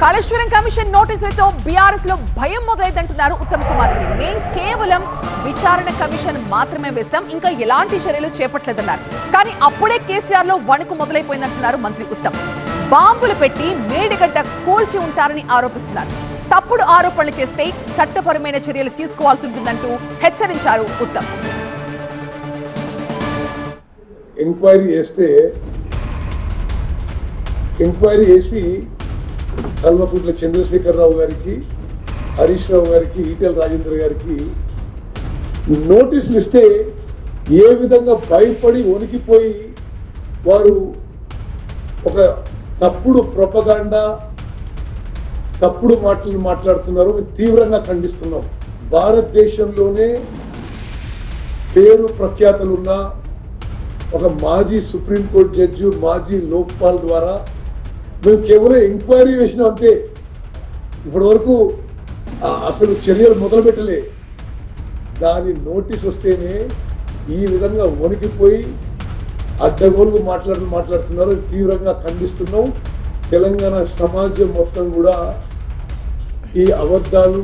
Kaleshwaram commission నోటీసులతో BRS లో భయం మొదలైందంటున్నారు ఉత్తమ్ కుమార్ రెడ్డి. మేం కేవలం విచారణ కమిషన్ మాత్రమే వేశాం, ఇంకా ఎలాంటి చర్యలు చేపట్టలేదన్నారు. కానీ అప్పుడే కేసీఆర్ లో వణుకు మొదలైపోయిందంటున్నారు మంత్రి ఉత్తమ్. బాంబులు పెట్టి మేడిగడ్డ కూల్చి ఉంటారని ఆరోపిస్తున్నారు. తప్పుడు ఆరోపణలు చేస్తే చట్టపరమైన చర్యలు తీసుకోవాల్సి ఉంటుందంటూ హెచ్చరించారు ఉత్తమ్. ఎంక్వైరీ చేసి కల్వకుంట్ల చంద్రశేఖరరావు గారికి, హరీష్ రావు గారికి, ఈటెల రాజేంద్ర గారికి నోటీసులు ఇస్తే ఏ విధంగా భయపడి వణికిపోయి వారు ఒక తప్పుడు ప్రొపగాండా, తప్పుడు మాటలు మాట్లాడుతున్నారు. మేము తీవ్రంగా ఖండిస్తున్నాం. భారతదేశంలోనే పేరు ప్రఖ్యాతలున్న ఒక మాజీ సుప్రీంకోర్టు జడ్జి, మాజీ లోక్పాల్ ద్వారా మేము కేవలం ఎంక్వైరీ వేసినాం అంతే. ఇప్పటి వరకు అసలు చర్యలు మొదలు పెట్టలే. దాని నోటీస్ వస్తేనే ఈ విధంగా వణికిపోయి అడ్డగోలుగు మాట్లాడుతున్నారు. తీవ్రంగా ఖండిస్తున్నాం. తెలంగాణ సమాజం మొత్తం కూడా ఈ అబద్ధాలు